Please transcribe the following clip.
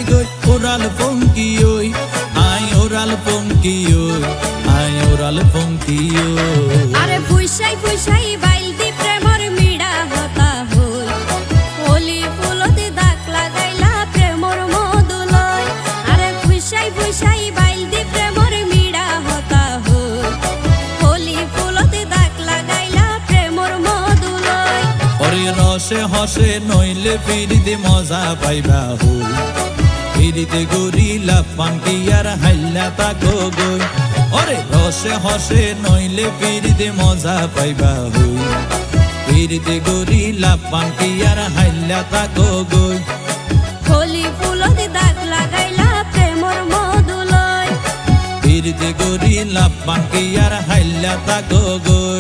গই ওরাল পঙ্কি ওই I oral পঙ্কি ওই আই ওরাল পঙ্কি ওই আরে ফুইসাই ফুইসাই বাইল দি প্রেমর মিড়া হতা হই হোলি ফুলতে দাগ লাগাইলা প্রেমর মধুলয় আরে ফুইসাই ফুইসাই বাইল দি প্রেমর মিড়া হতা হই হোলি ফুলতে দাগ লাগাইলা প্রেমর মধুলয় ওরে রসে হসে নইলে ফিরিতে মজা পাইবা হই ফিরিতে গরিলা পাঙ্কি আর হাইলা তাকো গই ওরে রসে হসে নইলে ফিরিতে মজা পাইবা হই ফিরিতে গরিলা পাঙ্কি আর হাইলা তাকো গই হোলি ফুলতে দাগ লাগাইলা প্রেমর মধুলয় ফিরিতে গরিলা পাঙ্কি আর হাইলা তাকো গই